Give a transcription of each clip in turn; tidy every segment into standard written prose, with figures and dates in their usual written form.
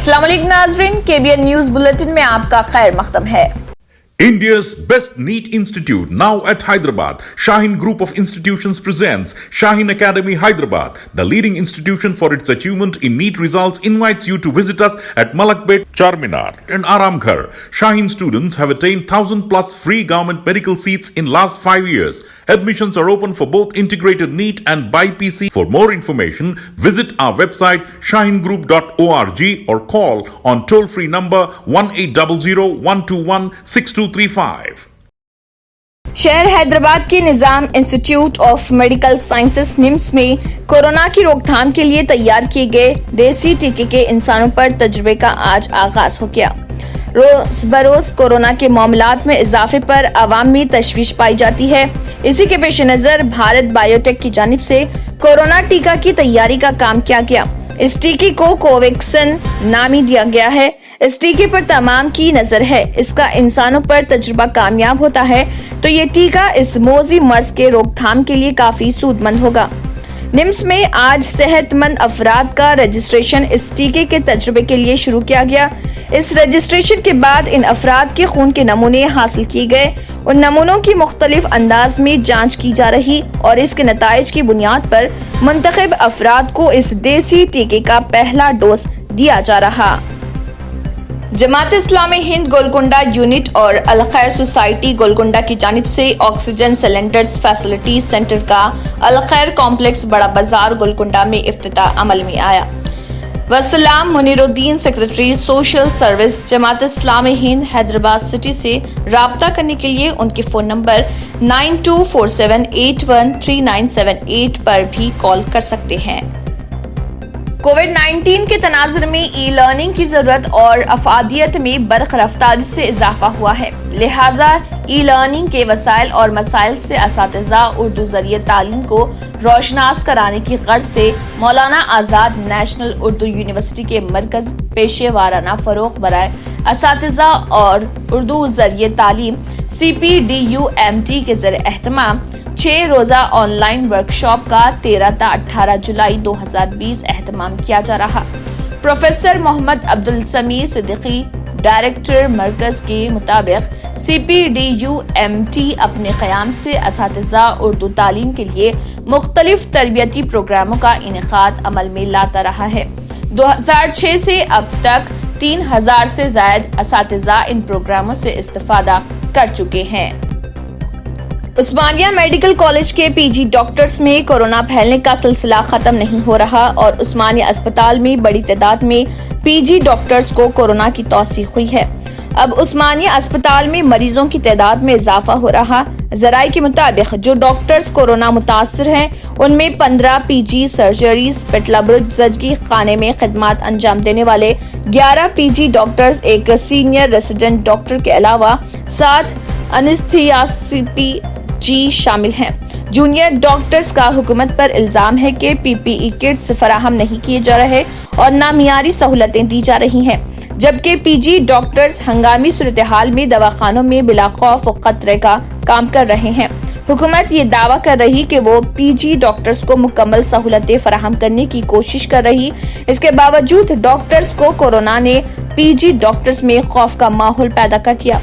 अस्सलाम वालेकुम नाज़रीन, KBN न्यूज़ बुलेटिन में आपका खैर मक़दम है। India's best NEET institute now at Hyderabad. Shaheen Group of Institutions presents Shaheen Academy Hyderabad. The leading institution for its achievement in NEET results invites you to visit us at Malakpet, Charminar and Aramghar. Shaheen students have attained 1,000 plus free government medical seats in last 5 years. Admissions are open for both integrated NEET and BIPC. For more information, visit our website shaheengroup.org or call on toll-free number 1800-121-6235. शहर हैदराबाद के Nizam institute of medical sciences NIMS में corona की रोकथाम के लिए तैयार किए गए देसी टीके के इंसानों पर तजुर्बे का आज आगाज हो गया। रोज बरोज कोरोना के मामलात में इजाफे पर आवाम में तशवीश पाई जाती है। इसी के पेश नजर भारत बायोटेक की जानिब से कोरोना टीका की तैयारी का काम किया गया। इस टीके को कोवैक्सिन नामी दिया गया है। इस टीके पर तमाम की नजर है। इसका इंसानों पर तजुर्बा कामयाब होता है तो ये टीका इस मौजी मर्ज के रोकथाम के लिए काफी सूदमंद होगा। निम्स में आज सेहतमंद अफराद का रजिस्ट्रेशन इस टीके के तजुर्बे के लिए शुरू किया गया। इस रजिस्ट्रेशन के बाद इन अफराद के खून के नमूने हासिल किए गए। उन नमूनों की मुख्तलिफ अंदाज में जांच की जा रही और इसके नताइज की बुनियाद पर मुंतखब अफराद को इस देसी टीके का पहला डोज दिया जा रहा। जमात इस्लामी हिंद गोलकुंडा यूनिट और अल खैर सोसाइटी गोलकुंडा की जानिब से ऑक्सीजन सिलेंडर्स फैसिलिटी सेंटर का अल खैर कॉम्प्लेक्स बड़ा बाजार गोलकुंडा में इफ्तिताह अमल में आया। वसलाम Muniruddin secretary social service Jamaat Islami Hind Hyderabad city से राब्ता करने के लिए उनके फोन नंबर 9247813978 पर भी कॉल कर सकते हैं। कोविड-19 के तनाजुर में ई लर्निंग की जरूरत और अफादियत में बरख रफ्तारी से इजाफा हुआ है, लिहाजा ई लर्निंग के वसाइल और मसाइल से असातिज़ा उर्दू जरिए तालीम को रोशनास कराने की गर्ज से मौलाना आज़ाद नेशनल उर्दू यूनिवर्सिटी के मरकज पेशे वाराना फरोग बराए असातिज़ा और उर्दू जरिए तालीम CPDUMT के ज़रिए एहतमाम 6 रोजा ऑनलाइन वर्कशॉप का 13 ta 18 जुलाई 2020 एहतमाम किया जा रहा। प्रोफेसर मोहम्मद अब्दुल समीर सिद्दीकी डायरेक्टर मरकज के मुताबिक CPDUMT अपने क़याम से असातिज़ा उर्दू तालीम के लिए मुख्तलिफ तरबियती प्रोग्रामों का इनेकाद अमल में लाता रहा है। 2006 से अब तक 3000 से ज़ायद असातिज़ा इन प्रोग्रामों से इस्तिफादा कर चुके हैं। उस्मानिया मेडिकल कॉलेज के PG डॉक्टर्स में कोरोना फैलने का सिलसिला खत्म नहीं हो रहा और उस्मानिया अस्पताल में बड़ी तादाद में PG डॉक्टर्स को कोरोना की तौसीक हुई है। अब उस्मानिया अस्पताल में मरीजों की तादाद में इजाफा हो रहा। जराये के मुताबिक जो डॉक्टर्स कोरोना मुतासिर हैं उनमें 15 PG सर्जरीज पेटलाबुर्ज जजगी खाने में खिदमत अंजाम देने वाले 11 PG डॉक्टर्स, एक सीनियर रेसिडेंट डॉक्टर के अलावा 7 एनेस्थीसियाजी शामिल हैं। जूनियर डॉक्टर्स का हुकूमत पर इल्जाम है कि PPE किट्स फराहम नहीं किए जा रहे और नामियारी सहूलतें दी जा रही हैं, जबकि PG डॉक्टर्स हंगामी सूरत हाल में दवाखानों में बिला खौफ और खतरे का काम कर रहे हैं। हुकूमत ये दावा कर रही कि वो PG डॉक्टर्स को मुकम्मल सहूलतें फराहम करने की कोशिश कर रही। इसके बावजूद डॉक्टर्स को कोरोना ने PG डॉक्टर्स में खौफ का माहौल पैदा कर दिया।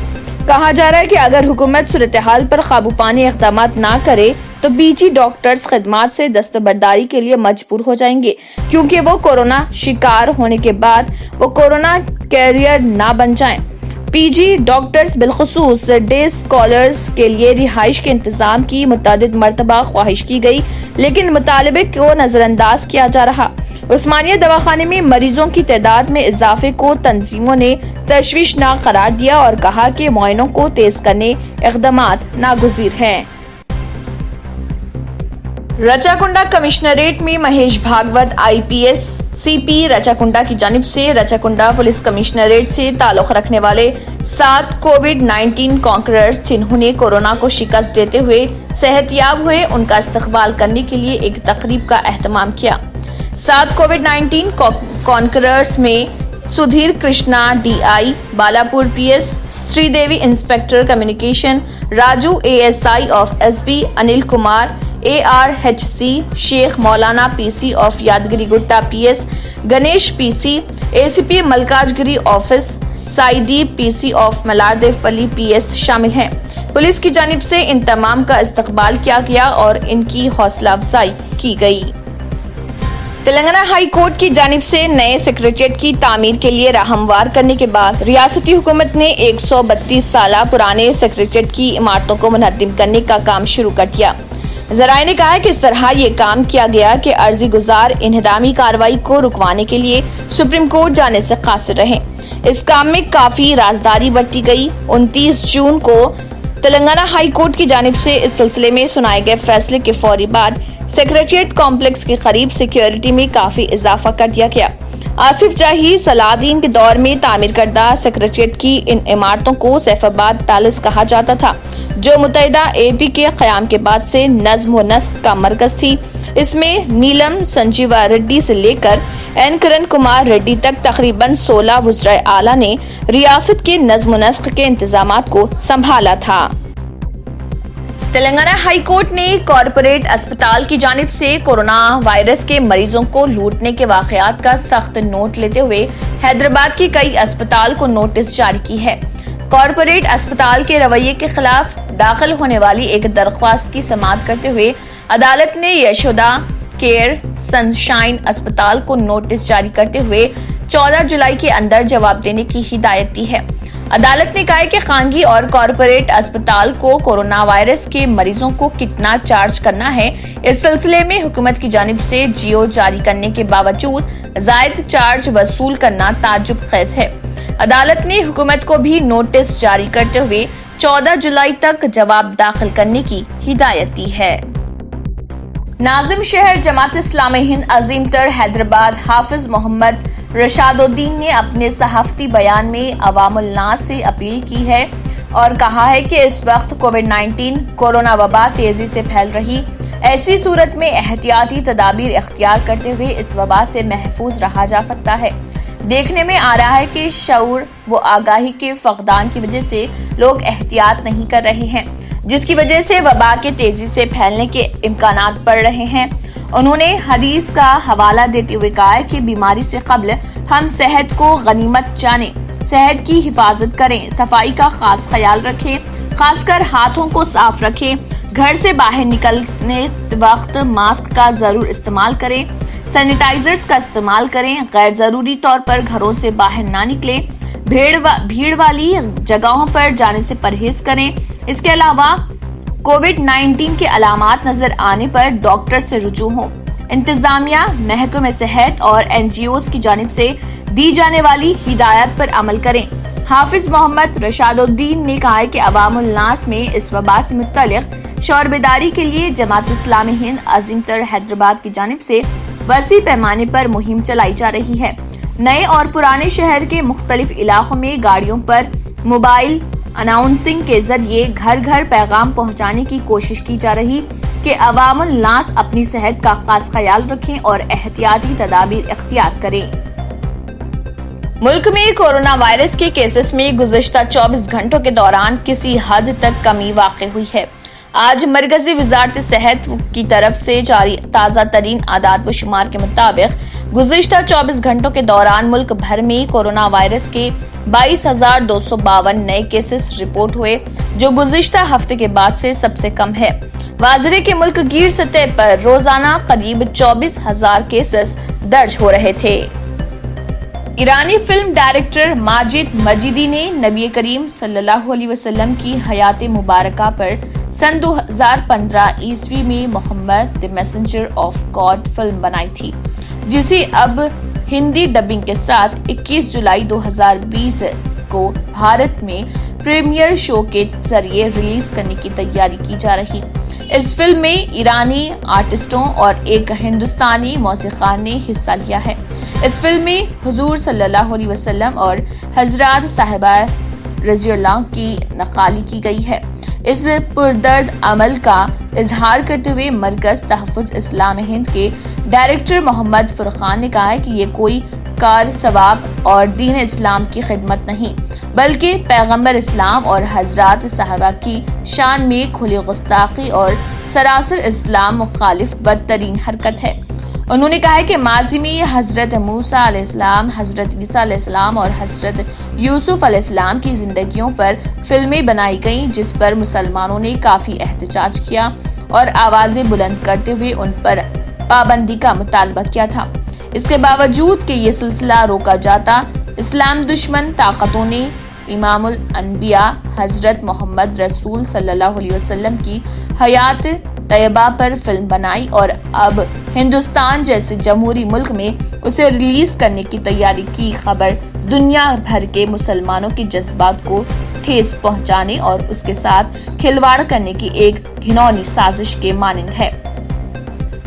कहा जा रहा है कि अगर हुकूमत सूरत हाल पर काबू पाने इक़दाम ना करे तो PG डॉक्टर्स खिदमात से दस्तबरदारी के लिए मजबूर हो जाएंगे, क्योंकि वो कोरोना शिकार होने के बाद वो कोरोना कैरियर ना बन जाएं। PG डॉक्टर्स बिलखुसूस डे स्कॉलर्स के लिए रिहाइश के इंतजाम की मुतअद्दिद मरतबा ख्वाहिश की गई, लेकिन मुतालबे को नजरअंदाज किया जा रहा। उस्मानिया दवाखाने में मरीजों की तादाद में इजाफे को तंजीमों ने तशवीशनाक करार दिया और कहा कि मुआयनों को तेज करने इक़दामात नागुज़ीर हैं। रचाकुंडा कमिश्नरेट में महेश भागवत IPS CP रचाकुंडा की जानिब से रचाकुंडा पुलिस कमिश्नरेट से ताल्लुक रखने वाले 7 कोविड-19 कॉन्करर्स जिन्होंने कोरोना को शिकस्त देते हुए सेहतयाब हुए, उनका इस्तकबाल करने के लिए एक तकरीब का एहतमाम किया। 7 कोविड-19 कॉन्करर्स में Sudhir Krishna DI, Balapur PS, Sridevi inspector communication, Raju ASI of SB, Anil Kumar ARHC, Sheikh Maulana PC of Yadagiri Gutta PS, Ganesh PC, ACP Malkajgiri office, Saideep PC of Malardevpally PS शामिल हैं। पुलिस की जानिब से इन तमाम का इस्तकबाल किया गया और इनकी हौसला अफजाई की गई। तेलंगाना हाई कोर्ट की जानिब से नए सेक्रेटेरिएट की तामीर के लिए राह हमवार करने के बाद रियासती हुकूमत ने 132 साल पुराने सेक्रेटेरिएट की इमारतों को मुनहद्दिम करने का काम शुरू कर दिया। ज़राए ने कहा है कि इस तरह ये काम किया गया कि अर्जी गुजार इन्हदामी कार्रवाई को रुकवाने के लिए सुप्रीम कोर्ट जाने से कासिर रहे। इस काम में काफी राजदारी बरती गई। 29 जून को तेलंगाना हाई कोर्ट की जानिब से इस सिलसिले में सुनाए गए फैसले के फौरी बाद सेक्रेटेरिएट कॉम्प्लेक्स के करीब सिक्योरिटी में काफी इजाफा कर दिया गया। आसिफ जाही सलादीन के दौर में तामीर करदा सेक्रेटेरिएट की इन इमारतों को सैफाबाद पैलेस कहा जाता था, जो मुत्तहिदा AP के क़याम के बाद से नज़्म व नस्क का मरकज थी। इसमें नीलम संजीवा रेड्डी से लेकर N किरण कुमार रेड्डी तक तकरीबन 16 वज़राए आला ने रियासत के नज़्म व नस्क के इंतजामात को संभाला था। तेलंगाना हाई कोर्ट ने कॉरपोरेट अस्पताल की जानिब से कोरोना वायरस के मरीजों को लूटने के वाकयात का सख्त नोट लेते हुए हैदराबाद की कई अस्पताल को नोटिस जारी की है। कॉरपोरेट अस्पताल के रवैये के खिलाफ दाखिल होने वाली एक दरख्वास्त की समाअत करते हुए अदालत ने यशोदा केयर सनशाइन अस्पताल को नोटिस जारी करते हुए 14 जुलाई के अंदर जवाब देने की हिदायत दी है। अदालत ने कहा है कि खानगी और कॉरपोरेट अस्पताल को कोरोना वायरस के मरीजों को कितना चार्ज करना है, इस सिलसिले में हुकूमत की जानिब से जियो जारी करने के बावजूद जायद चार्ज वसूल करना ताज्जुब खेज है। अदालत ने हुकूमत को भी नोटिस जारी करते हुए 14 जुलाई तक जवाब दाखिल करने की हिदायत दी है। नाजिम शहर जमात इस्लामी हिंद अजीम तर हैदराबाद हाफिज मोहम्मद रशादुद्दीन ने अपने सहाफती बयान में अवामुल नास से अपील की है और कहा है कि इस वक्त कोविड-19 कोरोना वबा तेजी से फैल रही, ऐसी सूरत में एहतियाती तदाबीर इख्तियार करते हुए इस वबा से महफूज रहा जा सकता है। देखने में आ रहा है कि शऊर व आगाही के फकदान की वजह से लोग एहतियात नहीं कर रहे हैं, जिसकी वजह से वबा के तेजी से फैलने के इम्कानात बढ़ रहे हैं। उन्होंने हदीस का हवाला देते हुए कहा है कि बीमारी से कब्ल हम सेहत को गनीमत जाने, सेहत की हिफाजत करें, सफाई का खास ख्याल रखें, खासकर हाथों को साफ रखें, घर से बाहर निकलने वक्त मास्क का जरूर इस्तेमाल करें, सैनिटाइजर्स का इस्तेमाल करें, गैर जरूरी तौर पर घरों से बाहर ना निकलें, भीड़ वाली जगहों पर जाने से परहेज करें। इसके अलावा कोविड-19 के अलामात नजर आने पर डॉक्टर से रुजू हो। इंतजामिया, महकमे सेहत और NGOs की जानिब से दी जाने वाली हिदायत पर अमल करें। हाफिज मोहम्मद रशादुद्दीन ने कहा है कि अवामुल नास में इस वबा से मुत्तलिक शौर बेदारी के लिए जमात इस्लामी हिंद अजीम तर हैदराबाद की जानिब से वसी पैमाने पर मुहिम चलाई जा रही है। नए और पुराने शहर के मुख्तलिफ इलाकों में गाड़ियों पर मोबाइल अनाउंसिंग के जरिए घर घर पैगाम पहुंचाने की कोशिश की जा रही कि अवामुल नास अपनी सेहत का खास ख्याल रखें और एहतियाती तदाबीर इख्तियार करें। मुल्क में कोरोना वायरस के केसेस में गुज़िश्ता 24 घंटों के दौरान किसी हद तक कमी वाक़ई हुई है। आज मरकजी वज़ारत सेहत की तरफ से जारी ताज़ा तरीन आदाद व शुमार के मुताबिक गुज़िश्ता 24 घंटों के दौरान मुल्क भर में कोरोना वायरस के 22,252 नए केसेस रिपोर्ट हुए, जो गुज़िश्ता हफ्ते के बाद से सबसे कम है। वाज़रे के मुल्क गिर सतह पर रोजाना करीब 24,000 केसेस दर्ज हो रहे थे। ईरानी फिल्म डायरेक्टर माजिद मजीदी ने नबी करीम सल्लल्लाहु अलैहि वसल्लम की हयात मुबारका पर सन 2015 ईस्वी में Muhammad the messenger of God film बनाई थी, जिसे अब हिंदी डबिंग के साथ 21 जुलाई 2020 को भारत में प्रीमियर शो के जरिए रिलीज करने की तैयारी की जा रही। इस फिल्म में ईरानी आर्टिस्टों और एक हिंदुस्तानी मौसीक़ार ने हिस्सा लिया है। इस फिल्म में हुजूर सल्लल्लाहु अलैहि वसल्लम और हजरत साहिबा रज़ियल्लाहु की नक़ाली की गई है। इस पुरदर्द अमल का इजहार करते हुए मरकज तहफ़्फ़ुज़ इस्लाम हिंद के डायरेक्टर मोहम्मद फुरकान ने कहा है कि ये कोई کار ثواب اور دین اسلام کی خدمت نہیں بلکہ پیغمبر اسلام اور حضرات صحابہ کی شان میں کھلی گستاخی اور سراسر اسلام مخالف بدترین حرکت ہے۔ انہوں نے کہا کہ ماضی میں حضرت موسیٰ علیہ السلام، حضرت عیسیٰ علیہ السلام اور حضرت یوسف علیہ السلام کی زندگیوں پر فلمیں بنائی گئیں جس پر مسلمانوں نے کافی احتجاج کیا اور آوازیں بلند کرتے ہوئے ان پر پابندی کا مطالبہ کیا تھا۔ اس کے باوجود کہ یہ سلسلہ روکا جاتا، اسلام دشمن طاقتوں نے امام الانبیاء حضرت محمد رسول صلی اللہ علیہ وسلم کی حیات طیبہ پر فلم بنائی اور اب ہندوستان جیسے جمہوری ملک میں اسے ریلیز کرنے کی تیاری کی خبر دنیا بھر کے مسلمانوں کے جذبات کو ٹھیس پہنچانے اور اس کے ساتھ کھلواڑ کرنے کی ایک گھناؤنی سازش کے مانند ہے۔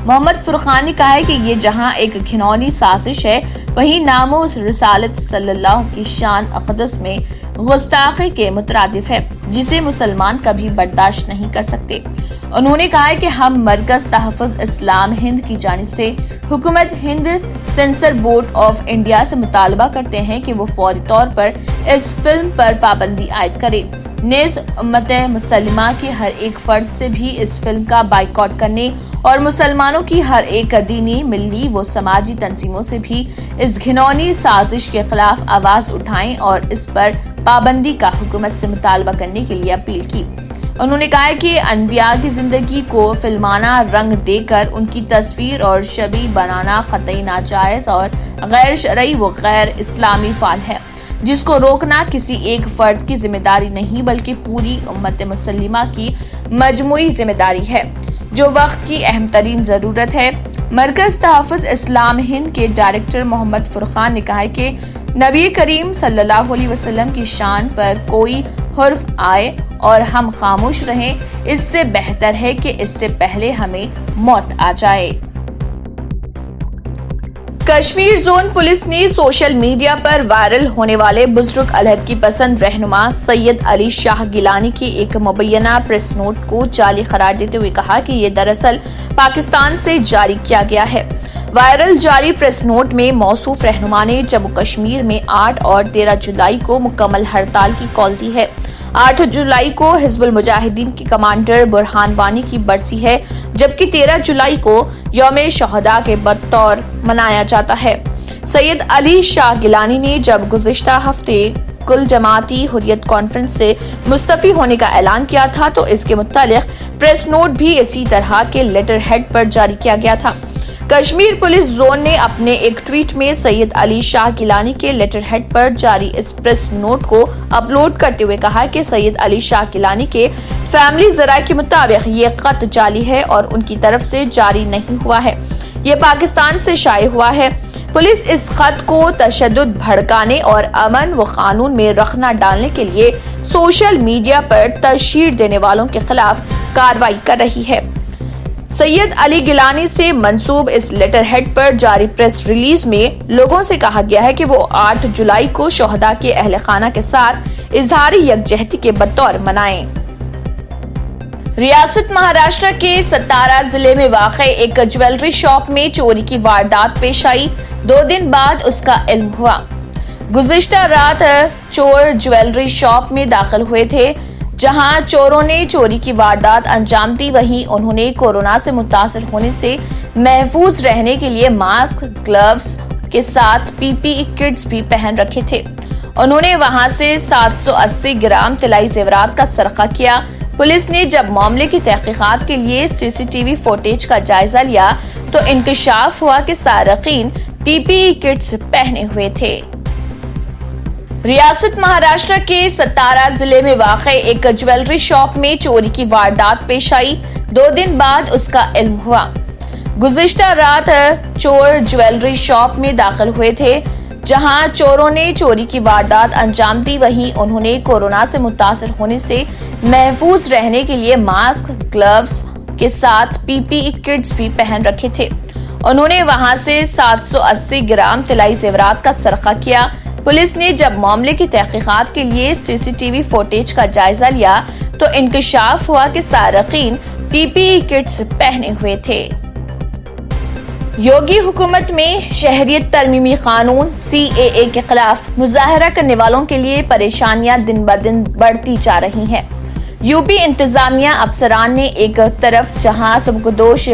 محمد فرقان نے کہا ہے کہ یہ جہاں ایک گھناؤنی سازش ہے، وہیں نام و رسالت صلی اللہ کی شان اقدس میں گستاخی کے مترادف ہے، جسے مسلمان کبھی برداشت نہیں کر سکتے۔ انہوں نے کہا ہے کہ ہم مرکز تحفظ اسلام ہند کی جانب سے حکومت ہند سینسر بورڈ آف انڈیا سے مطالبہ کرتے ہیں کہ وہ فوری طور پر اس فلم پر پابندی عائد کرے، نیز امت مسلمہ کے ہر ایک فرد سے بھی اس فلم کا بائیکاٹ کرنے اور مسلمانوں کی ہر ایک دینی، ملی و سماجی تنظیموں سے بھی اس گھناؤنی سازش کے خلاف آواز اٹھائیں اور اس پر پابندی کا حکومت سے مطالبہ کرنے کے لیے اپیل کی۔ انہوں نے کہا کہ انبیاء کی زندگی کو فلمانہ رنگ دے کر ان کی تصویر اور شبیہ بنانا قطعی ناجائز اور غیر شرعی و غیر اسلامی فعل ہے، جس کو روکنا کسی ایک فرد کی ذمہ داری نہیں بلکہ پوری امت مسلمہ کی مجموعی ذمہ داری ہے، جو وقت کی اہم ترین ضرورت ہے۔ مرکز تحفظ اسلام ہند کے ڈائریکٹر محمد فرقان نے کہا کہ نبی کریم صلی اللہ علیہ وسلم کی شان پر کوئی حرف آئے اور ہم خاموش رہیں، اس سے بہتر ہے کہ اس سے پہلے ہمیں موت آ جائے۔ کشمیر زون پولیس نے سوشل میڈیا پر وائرل ہونے والے بزرگ علیحدگی پسند رہنما سید علی شاہ گیلانی کی ایک مبینہ پریس نوٹ کو جعلی قرار دیتے ہوئے کہا کہ یہ دراصل پاکستان سے جاری کیا گیا ہے۔ وائرل جعلی پریس نوٹ میں موصوف رہنما نے جموں کشمیر میں 8 اور 13 جولائی کو مکمل ہڑتال کی کال دی ہے۔ 8 جولائی کو حزب المجاہدین کے کمانڈر برہان وانی کی برسی ہے، جبکہ 13 جولائی کو یوم شہداء کے بطور منایا جاتا ہے۔ سید علی شاہ گیلانی نے جب گزشتہ ہفتے کل جماعتی حریت کانفرنس سے مستعفی ہونے کا اعلان کیا تھا تو اس کے متعلق پریس نوٹ بھی اسی طرح کے لیٹر ہیڈ پر جاری کیا گیا تھا۔ کشمیر پولیس زون نے اپنے ایک ٹویٹ میں سید علی شاہ گیلانی کے لیٹر ہیڈ پر جاری اس پریس نوٹ کو اپلوڈ کرتے ہوئے کہا کہ سید علی شاہ گیلانی کے فیملی ذرائع کے مطابق یہ خط جعلی ہے اور ان کی طرف سے جاری نہیں ہوا ہے، یہ پاکستان سے شائع ہوا ہے۔ پولیس اس خط کو تشدد بھڑکانے اور امن و قانون میں رخنہ ڈالنے کے لیے سوشل میڈیا پر تشہیر دینے والوں کے خلاف کارروائی کر رہی ہے۔ سید علی گیلانی سے منسوب اس لیٹر ہیڈ پر جاری پریس ریلیز میں لوگوں سے کہا گیا ہے کہ وہ 8 جولائی کو شہداء کے اہل خانہ کے ساتھ اظہار یکجہتی کے بطور منائیں۔ ریاست مہاراشٹر کے ستارا ضلع میں واقع ایک جویلری شاپ میں چوری کی واردات پیش آئی، 2 دن بعد اس کا علم ہوا۔ گزشتہ رات چور جویلری شاپ میں داخل ہوئے تھے، جہاں چوروں نے چوری کی واردات انجام دی، وہیں انہوں نے کورونا سے متاثر ہونے سے محفوظ رہنے کے لیے ماسک، گلوز کے ساتھ پی پی ای کٹس بھی پہن رکھے تھے۔ انہوں نے وہاں سے 780 گرام طلائی زیورات کا سرقہ کیا۔ پولیس نے جب معاملے کی تحقیقات کے لیے سی سی ٹی وی فوٹیج کا جائزہ لیا تو انکشاف ہوا کہ سارقین پی پی ای کٹس پہنے ہوئے تھے۔ ریاست مہاراشٹر کے ستارا ضلع میں واقع ایک جویلری شاپ میں چوری کی واردات پیش آئی، 2 دن بعد اس کا علم ہوا۔ گزشتہ رات چور جویلری شاپ میں داخل ہوئے تھے، جہاں چوروں نے چوری کی واردات انجام دی، وہیں انہوں نے کورونا سے متاثر ہونے سے محفوظ رہنے کے لیے ماسک، گلوز کے ساتھ پی پی ای کٹس بھی پہن رکھے تھے۔ انہوں نے وہاں سے 780 گرام طلائی زیورات کا سرقہ کیا۔ پولیس نے جب معاملے کی تحقیقات کے لیے سی سی ٹی وی فوٹیج کا جائزہ لیا تو انکشاف ہوا کہ سارقین پی پی ای کٹس پہنے ہوئے تھے۔ योगी हुकूमत में शहरियत तरमीमी कानून CAA के खिलाफ मुजाहरा करने वालों के लिए परेशानियां दिन ब दिन बढ़ती जा रही हैं। यूपी इंतजामिया अफसरान ने एक तरफ जहां सबकदोश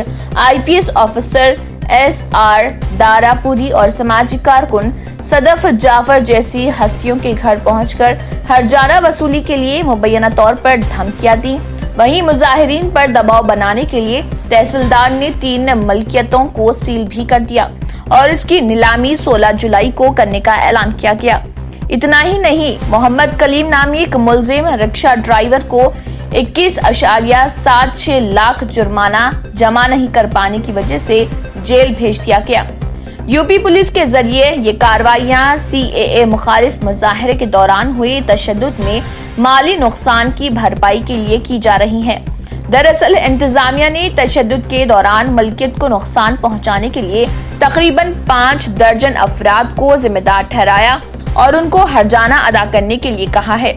IPS ऑफिसर SR दारापुरी और समाजी कारकुन सदफ जाफर जैसी हस्तियों के घर पहुंचकर हर्जाना वसूली के लिए मुबैना तौर पर धमकियां दी, वहीं मुजाहिरीन पर दबाव बनाने के लिए तहसीलदार ने 3 मलकियतों को सील भी कर दिया और इसकी नीलामी 16 जुलाई को करने का ऐलान किया गया। इतना ही नहीं, मोहम्मद कलीम नामी एक मुलजिम रिक्शा ड्राइवर को 21.76 लाख जुर्माना जमा नहीं कर पाने की वजह से जेल भेज दिया गया। यूपी पुलिस के जरिए ये कार्रवाइयां CAA मुखालिफ मुजाहरे के दौरान हुए तशद्दुद में माली नुकसान की भरपाई के लिए की जा रही हैं। दरअसल इंतजामिया ने तशद्दुद के दौरान मलकियत को नुकसान पहुंचाने के लिए तकरीबन 5 दर्जन अफराद को जिम्मेदार ठहराया और उनको हर्जाना अदा करने के लिए कहा है।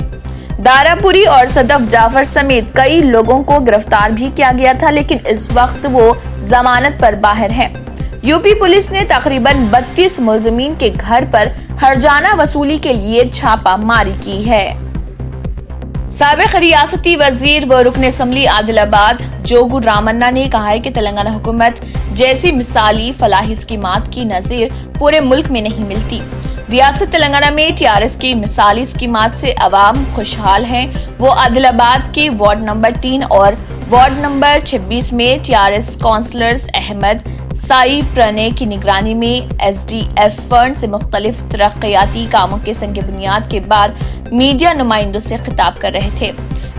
दारापुरी और सदफ जाफर समेत कई लोगों को गिरफ्तार भी किया गया था, लेकिन इस वक्त वो जमानत पर बाहर हैं। यूपी पुलिस ने तकरीबन 32 मुलजिमीन के घर पर हर्जाना वसूली के लिए छापा मारी की है। साबिक रियासती वजीर व रुकन असम्बली आदिलाबाद जोगू रामन्ना ने कहा है कि तेलंगाना हुकूमत जैसी मिसाली फलाही स्कीमात की नजीर पूरे मुल्क में नहीं मिलती। रियासत तेलंगाना में TRS की मिसाली स्कीमात से अवाम खुशहाल हैं। वो आदिलाबाद के वार्ड नंबर 3 और वार्ड नंबर 26 में TRS काउंसलर्स अहमद साई प्रणय की निगरानी में SDF फंड से मुख्तलिफ तरक्याती कामों के संग बुनियाद के बाद मीडिया नुमाइंदों से खिताब कर रहे थे।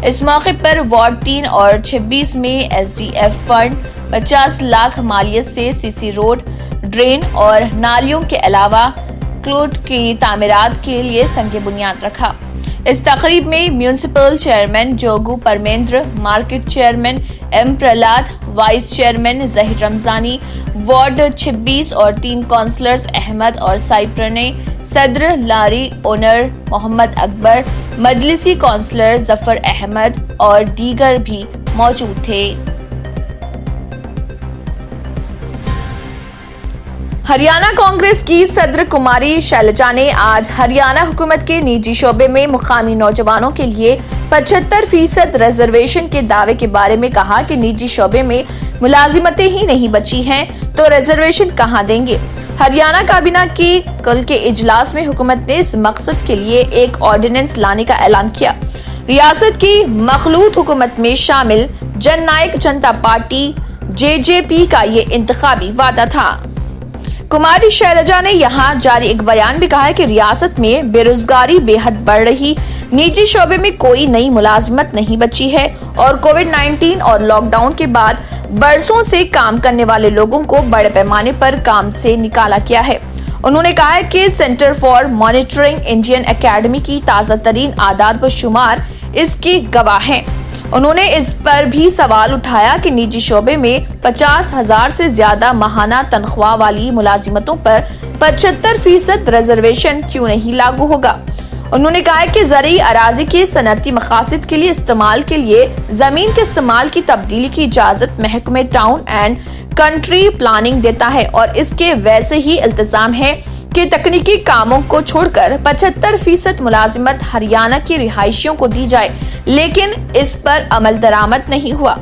इस मौके पर वार्ड 3 और 26 में SDF फंड 50 लाख मालियत से CC रोड, ड्रेन और नालियों के अलावा क्लोट की तामीरात के लिए संग बुनियाद रखा। इस तकरीब में municipal chairman Jogu Parmendra, market chairman M Prahlad, vice chairman Zaheer Ramzani, ward 26 और 3 काउंसलर्स अहमद और साई प्रणय, सदर लारी ओनर मोहम्मद अकबर, मजलिसी काउंसलर जफर अहमद और दीगर भी मौजूद थे। हरियाणा कांग्रेस की सदर कुमारी शैलजा ने आज हरियाणा हुकूमत के निजी शोबे में मुकामी नौजवानों के लिए 75% रिजर्वेशन के दावे के बारे में कहा कि निजी शोबे में मुलाजिमतें ही नहीं बची हैं तो रिजर्वेशन कहां देंगे। हरियाणा काबीना की कल के इजलास में हुकूमत ने इस मकसद के लिए एक ऑर्डिनेंस लाने का ऐलान किया। रियासत की मखलूत हुकूमत में शामिल जन नायक जनता पार्टी JJP का ये इंतखाबी वादा था। कुमारी शैलजा ने यहाँ जारी एक बयान में कहा है कि रियासत में बेरोजगारी बेहद बढ़ रही, निजी शोबे में कोई नई मुलाजिमत नहीं बची है और कोविड-19 और लॉकडाउन के बाद बरसों से काम करने वाले लोगों को बड़े पैमाने पर काम से निकाला गया है। उन्होंने कहा है कि centre for monitoring Indian academy की ताज़ा तरीन आदाद व शुमार इसकी गवाह हैं। उन्होंने इस पर भी सवाल उठाया कि निजी शोबे में 50,000 से ज्यादा माहाना तनख्वाह वाली मुलाजिमतों पर 75% रिजर्वेशन क्यों नहीं लागू होगा। उन्होंने कहा कि ज़रूरी अराजी के सनअती मकासद के लिए इस्तेमाल के लिए जमीन के इस्तेमाल की तब्दीली की इजाजत महकमे टाउन एंड कंट्री प्लानिंग देता है और इसके वैसे ही इल्तिजाम है कि तकनीकी कामों को छोड़कर 75% मुलाजिमत हरियाणा की रिहायशियों को दी जाए, लेकिन इस पर अमल दरामद नहीं हुआ।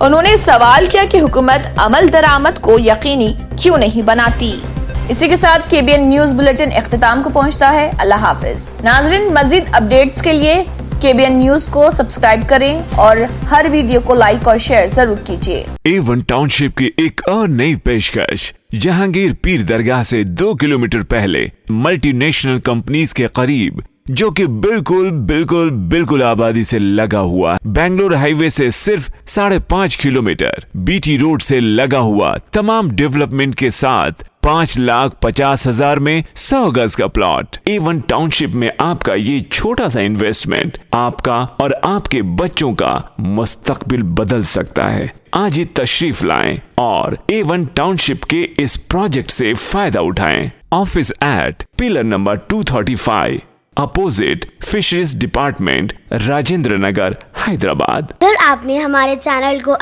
उन्होंने सवाल किया कि हुकूमत अमल दरामद को यकीनी क्यों नहीं बनाती। इसी के साथ KBN न्यूज बुलेटिन इख्तिताम को पहुंचता है। अल्लाह हाफिज। नाजरीन, मजीद अपडेट्स के लिए KBN न्यूज को सब्सक्राइब करें और हर वीडियो को लाइक और शेयर जरूर कीजिए। A1 टाउनशिप की एक और नई पेशकश जहांगीर पीर दरगाह से 2 किलोमीटर पहले मल्टीनेशनल कंपनीज के करीब, जो कि बिल्कुल आबादी से लगा हुआ, बेंगलोर हाईवे से सिर्फ 5.5 किलोमीटर, BT रोड से लगा हुआ, तमाम डेवलपमेंट के साथ 5,50,000 में 100 गज का प्लॉट। A1 टाउनशिप में आपका ये छोटा सा इन्वेस्टमेंट आपका और आपके बच्चों का मुस्तकबिल बदल सकता है। आज ही तशरीफ लाएं और A1 टाउनशिप के इस प्रोजेक्ट से फायदा उठाएं। Office at pillar number 235 opposite fisheries department, Rajendra Nagar, Hyderabad. अगर आपने हमारे चैनल को